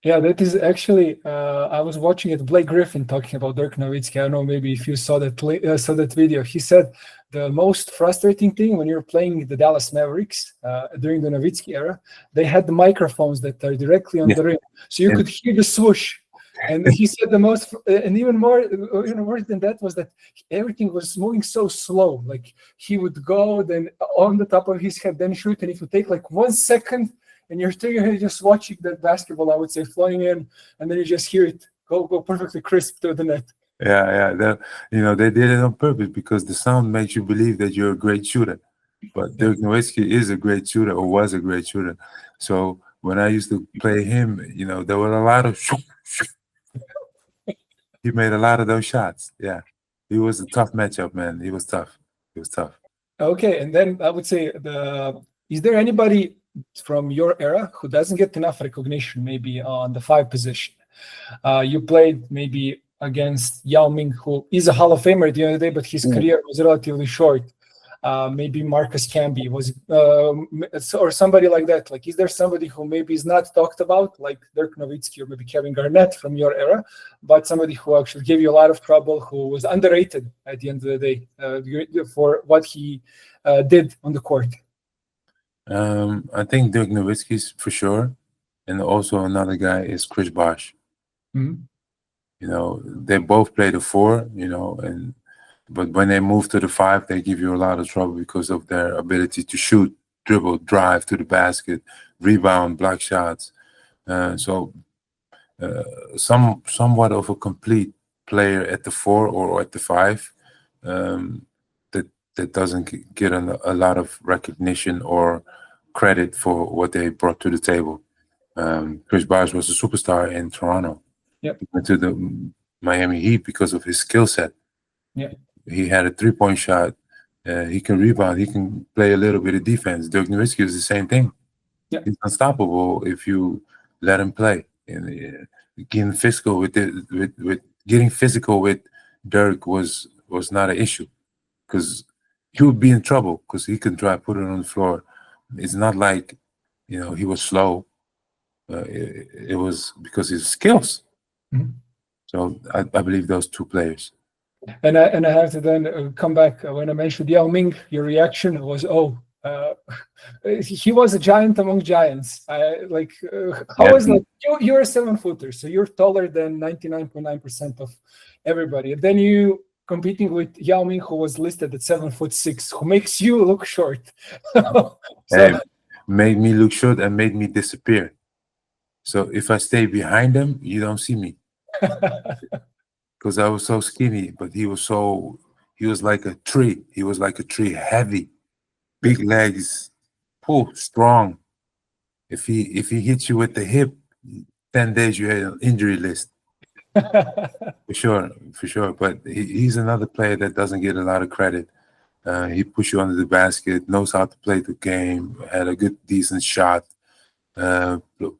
Yeah, that is actually. I was watching it. Blake Griffin talking about Dirk Nowitzki. I don't know, maybe if you saw that video. He said the most frustrating thing when you're playing the Dallas Mavericks during the Nowitzki era, they had the microphones that are directly on the rim, so you could hear the swoosh. And he said the most, and even more, worse than that was that everything was moving so slow. Like he would go, then on the top of his head, then shoot, and it would take like 1 second. And you're just watching that basketball, I would say, flowing in, and then you just hear it go perfectly crisp to the net. Yeah. They did it on purpose because the sound makes you believe that you're a great shooter. But Dirk Nowitzki is a great shooter, or was a great shooter. So when I used to play him, there were a lot of he made a lot of those shots. Yeah, he was a tough matchup, man. He was tough. Okay, and then I would say is there anybody from your era who doesn't get enough recognition, maybe on the 5 position? You played maybe against Yao Ming, who is a Hall of Famer at the end of the day, but his career was relatively short. Maybe Marcus Camby was, or somebody like that. Like, is there somebody who maybe is not talked about, like Dirk Nowitzki or maybe Kevin Garnett from your era, but somebody who actually gave you a lot of trouble, who was underrated at the end of the day for what he did on the court? I think Dirk Nowitzki's for sure, and also another guy is Chris Bosh. They both play the 4, but when they move to the 5, they give you a lot of trouble because of their ability to shoot, dribble, drive to the basket, rebound, block shots. Somewhat of a complete player at the 4 or at the 5 that doesn't get a lot of recognition or credit for what they brought to the table. Chris Bosh was a superstar in Toronto. Yep. He went to the Miami Heat because of his skill set. Yeah. He had a 3-point shot. He can rebound. He can play a little bit of defense. Dirk Nowitzki is the same thing. Yeah. He's unstoppable if you let him play. And getting physical with Dirk was not an issue, because he would be in trouble because he can try to put it on the floor. It's not like he was slow. It was because of his skills. Mhm. So I believe those two players. And I have to then come back when I mentioned Yao Ming. Your reaction was, "Oh, he was a giant among giants." How Yeah, is like you're a 7-footer, so you're taller than 99.9% of everybody, and then you competing with Yao Ming, who was listed at 7'6", who makes you look short. So and made me look short and made me disappear. So if I stay behind them, you don't see me because I was so skinny. But he was like a tree. He was like a tree, heavy, big legs, strong. If he hits you with the hip, 10 days you had an injury list for sure. But he's another player that doesn't get a lot of credit. He push you under the basket, knows how to play the game, had a good, decent shot,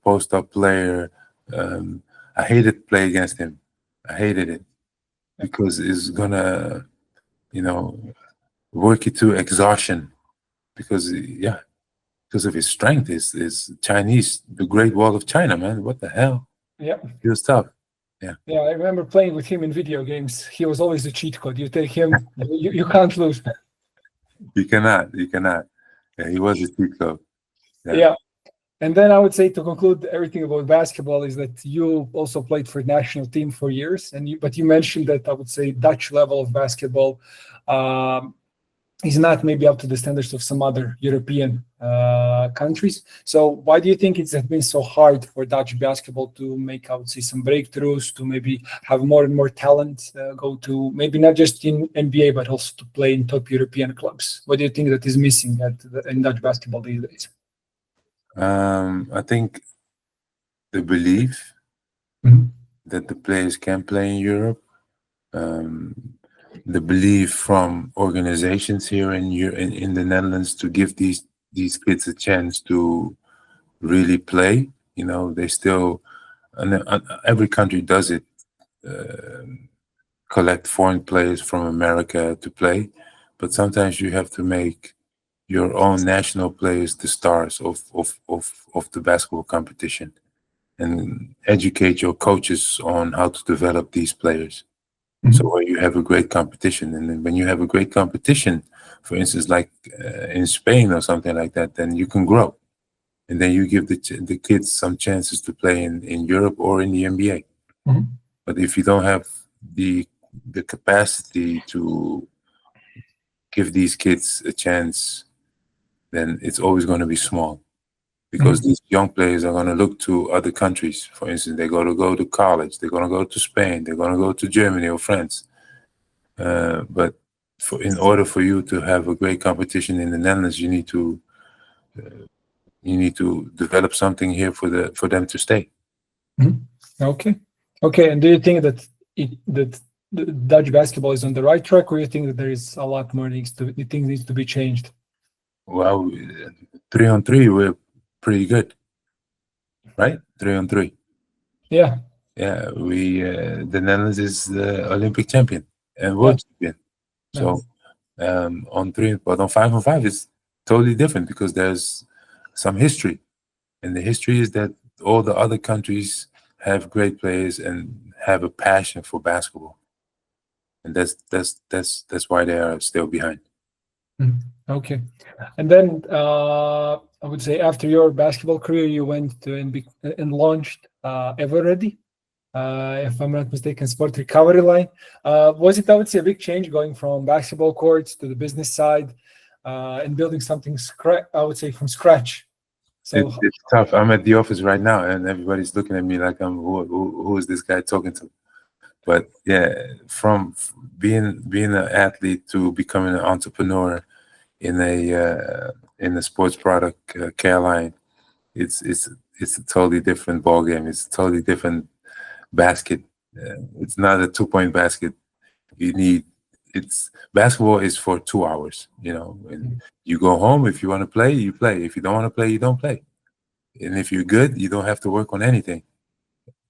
post-up player. I hated to play against him. I hated it because it's gonna, you know, work you to exhaustion. Because because of his strength, is Chinese, the Great Wall of China, man. What the hell? yeah, He was tough. Yeah, yeah. I remember playing with him in video games. He was always a cheat code. You take him, you can't lose. you cannot. Yeah, he was a cheat code. Yeah. Yeah. And then I would say to conclude everything about basketball is that you also played for national team for years, but you mentioned that I would say Dutch level of basketball is not maybe up to the standards of some other European countries. So why do you think it's been so hard for Dutch basketball to make, I would say, some breakthroughs, to maybe have more and more talent go to maybe not just in NBA, but also to play in top European clubs? What do you think that is missing in Dutch basketball these days? I think the belief Mhm. that the players can play in Europe, um, the belief from organizations here in the Netherlands to give these kids a chance to really play. They still, and every country does it, collect foreign players from America to play, but sometimes you have to make your own national players the stars of the basketball competition, and educate your coaches on how to develop these players. So Mhm. where you have a great competition, and then when you have a great competition, for instance, like in Spain or something like that, then you can grow, and then you give the kids some chances to play in Europe or in the NBA. Mhm. But if you don't have the capacity to give these kids a chance, then it's always going to be small, because Mhm. these young players are going to look to other countries. For instance, they're going to go to college, they're going to go to Spain, they're going to go to Germany or France. But in order for you to have a great competition in the Netherlands, you need to develop something here for them to stay. Mhm. Okay. And do you think that the Dutch basketball is on the right track, or you think that there is a lot more needs to be changed? Well, 3-on-3, we're pretty good, right? 3-on-3. Yeah. Yeah, the Netherlands is the Olympic champion and Yeah. world champion. Yeah. So on 3, but on 5-on-5 it's totally different, because there's some history, and the history is that all the other countries have great players and have a passion for basketball, and that's why they are still behind. Mhm. Okay. And then I would say after your basketball career, you went to and launched EverReady, if I'm not mistaken, sport recovery line. Was it, I would say, a big change going from basketball courts to the business side and building something, I would say, from scratch? So, It's tough. I'm at the office right now, and everybody's looking at me like I'm who is this guy talking to? But yeah, from being an athlete to becoming an entrepreneur in a sports product care line, it's a totally different ball game. It's a totally different basket. It's not a 2-point basket. You need it's Basketball is for 2 hours. And you go home. If you want to play, you play. If you don't want to play, you don't play. And if you're good, you don't have to work on anything.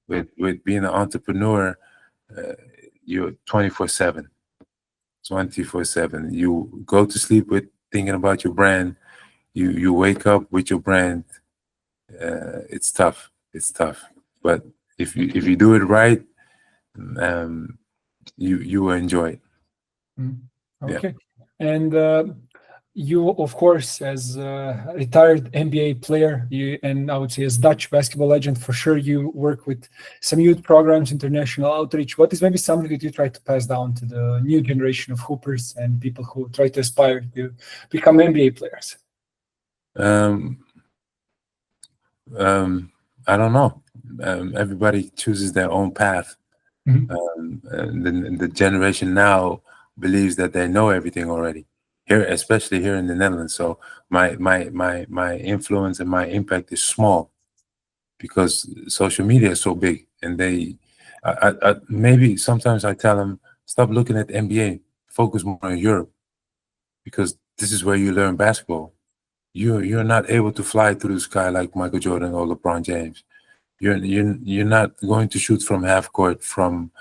With being an entrepreneur, uh, you're 24/7. 24/7. You go to sleep with thinking about your brand. You wake up with your brand. It's tough. it's tough. But if you do it right, you will enjoy it. Okay. And you, of course, as a retired NBA player, and I would say as Dutch basketball legend, for sure, you work with some youth programs, international outreach. What is maybe something that you try to pass down to the new generation of hoopers and people who try to aspire to become NBA players? I don't know. Everybody chooses their own path. Mhm. And the generation now believes that they know everything already. Here, especially here in the Netherlands. So my influence and my impact is small because social media is so big. And maybe sometimes I tell them, stop looking at the NBA, focus more on Europe, because this is where you learn basketball. You're not able to fly through the sky like Michael Jordan or LeBron James. You're not going to shoot from half court from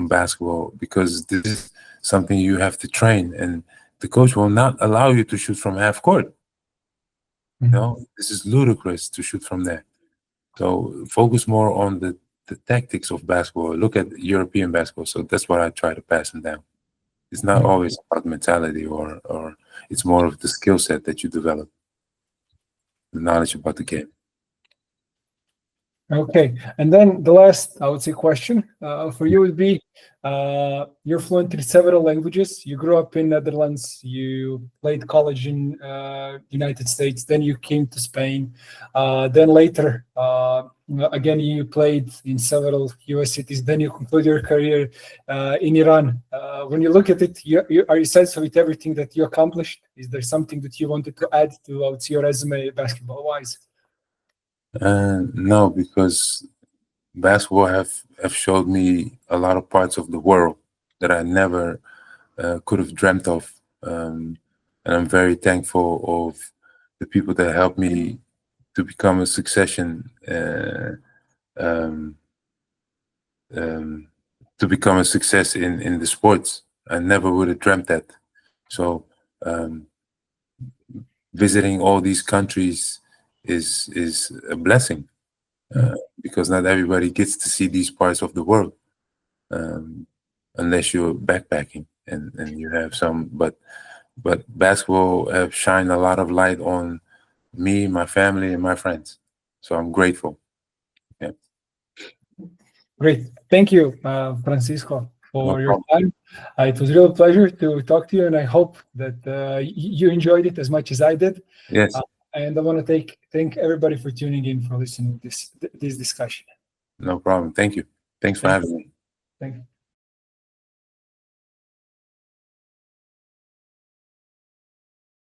basketball, because this is something you have to train, and the coach will not allow you to shoot from half court. You know, this is ludicrous to shoot from there. So focus more on the tactics of basketball. Look at European basketball. So that's what I try to pass them down. It's not always about mentality, or it's more of the skill set that you develop, the knowledge about the game. Okay, and then the last, I would say, question for you would be: you're fluent in several languages. You grew up in Netherlands. You played college in United States. Then you came to Spain. Then later, again, you played in several U.S. cities. Then you conclude your career in Iran. When you look at it, are you satisfied with everything that you accomplished? Is there something that you wanted to add to, I would say, your resume basketball-wise? No, because basketball have showed me a lot of parts of the world that I never could have dreamt of, and I'm very thankful of the people that helped me to become a to become a success in the sports. I never would have dreamt that. So visiting all these countries is a blessing. Because not everybody gets to see these parts of the world, unless you're backpacking and you have some. But basketball have shined a lot of light on me, my family, and my friends. So I'm grateful. Yeah. Great. Thank you, Francisco, No for your problem. time. It was a real pleasure to talk to you, and I hope that you enjoyed it as much as I did. Yes. And I want to thank everybody for tuning in, for listening to this discussion. No problem. Thank you. Thanks for Thank having me. Thank you.